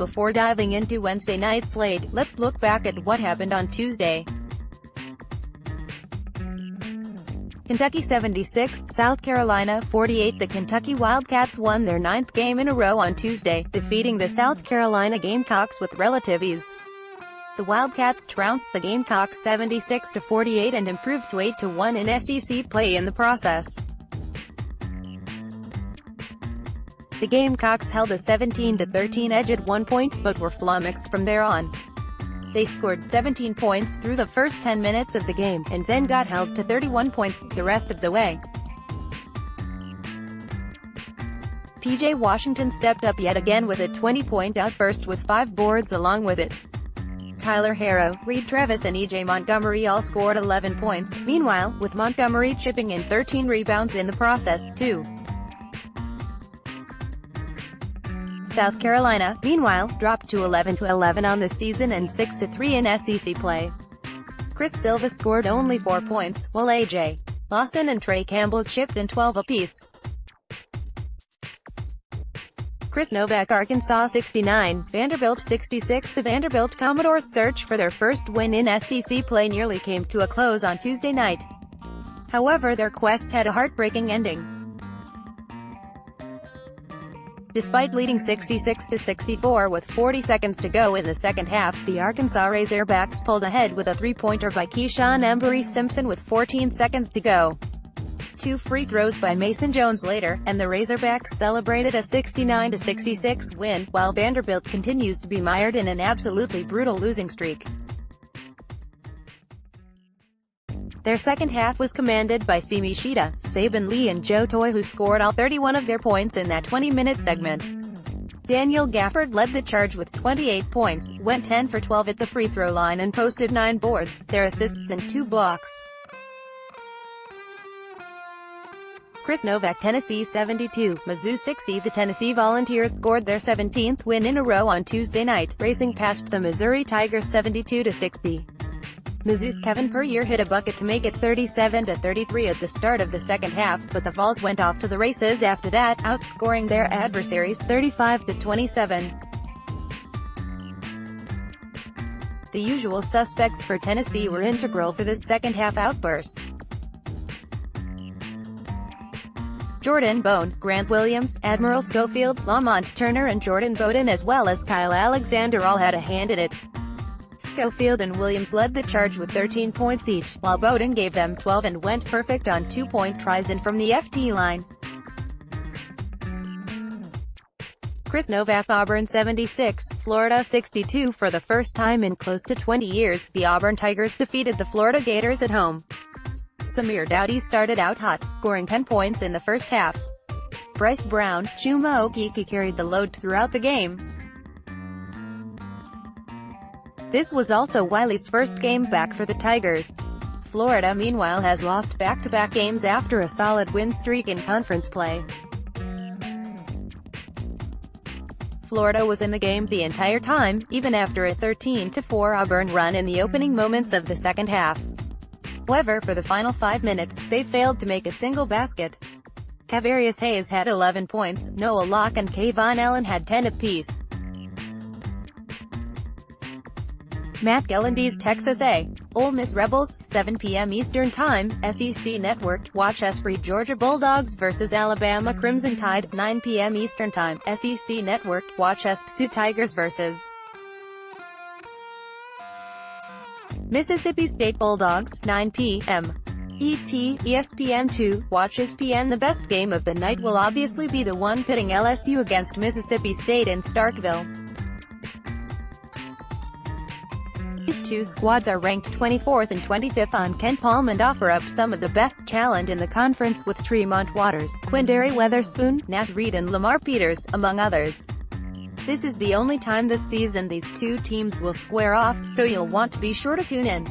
Before diving into Wednesday night's slate, let's look back at what happened on Tuesday. Kentucky 76, South Carolina 48. The Kentucky Wildcats won their 9th game in a row on Tuesday, defeating the South Carolina Gamecocks with relative ease. The Wildcats trounced the Gamecocks 76-48 and improved to 8-1 in SEC play in the process. The Gamecocks held a 17-13 edge at one point, but were flummoxed from there on. They scored 17 points through the first 10 minutes of the game, and then got held to 31 points the rest of the way. PJ Washington stepped up yet again with a 20-point outburst with 5 boards along with it. Tyler Harrow, Reed Travis and E.J. Montgomery all scored 11 points, meanwhile, with Montgomery chipping in 13 rebounds in the process, too. South Carolina, meanwhile, dropped to 11-11 on the season and 6-3 in SEC play. Chris Silva scored only 4 points, while A.J. Lawson and Trey Campbell chipped in 12 apiece. Chris Novak, Arkansas 69, Vanderbilt 66. The Vanderbilt Commodores' search for their first win in SEC play nearly came to a close on Tuesday night. However, their quest had a heartbreaking ending. Despite leading 66-64 with 40 seconds to go in the second half, the Arkansas Razorbacks pulled ahead with a three-pointer by Keyshawn Embry-Simpson with 14 seconds to go. 2 free throws by Mason Jones later, and the Razorbacks celebrated a 69-66 win, while Vanderbilt continues to be mired in an absolutely brutal losing streak. Their second half was commanded by Simi Shida, Saban Lee and Joe Toye, who scored all 31 of their points in that 20-minute segment. Daniel Gafford led the charge with 28 points, went 10 for 12 at the free throw line and posted 9 boards, their assists and 2 blocks. Chris Novak, Tennessee 72, Mizzou 60. The Tennessee Volunteers scored their 17th win in a row on Tuesday night, racing past the Missouri Tigers 72-60. Mizzou's Kevin Puryear hit a bucket to make it 37-33 at the start of the second half, but the Vols went off to the races after that, outscoring their adversaries 35-27. The usual suspects for Tennessee were integral for this second-half outburst. Jordan Bone, Grant Williams, Admiral Schofield, Lamont Turner and Jordan Bowden as well as Kyle Alexander all had a hand in it. Schofield and Williams led the charge with 13 points each, while Bowden gave them 12 and went perfect on 2-point tries in from the FT line. Chris Novak, Auburn 76, Florida 62. For the first time in close to 20 years, the Auburn Tigers defeated the Florida Gators at home. Samir Dowdy started out hot, scoring 10 points in the first half. Bryce Brown, Chuma Okeke carried the load throughout the game. This was also Wiley's first game back for the Tigers. Florida, meanwhile, has lost back-to-back games after a solid win streak in conference play. Florida was in the game the entire time, even after a 13-4 Auburn run in the opening moments of the second half. However, for the final 5 minutes, they failed to make a single basket. Kavarius Hayes had 11 points, Noah Locke and Kayvon Allen had 10 apiece. Matt Gellendy's Texas A&M Rebels, 7 p.m. Eastern Time, SEC Network. Watch Esprit Georgia Bulldogs vs. Alabama Crimson Tide, 9 p.m. Eastern Time, SEC Network. Watch Sioux Tigers vs. Mississippi State Bulldogs, 9 p.m. ET, ESPN2. Watch ESPN. The best game of the night will obviously be the one pitting LSU against Mississippi State in Starkville. These two squads are ranked 24th and 25th on KenPom and offer up some of the best talent in the conference with Tremont Waters, Quindary Weatherspoon, Nas Reed and Lamar Peters, among others. This is the only time this season these two teams will square off, so you'll want to be sure to tune in.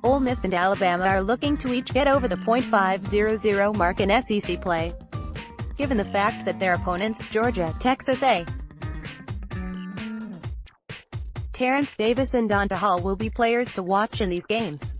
Ole Miss and Alabama are looking to each get over the .500 mark in SEC play. Given the fact that their opponents, Georgia, Texas A&M, Terrence Davis and Donta Hall will be players to watch in these games.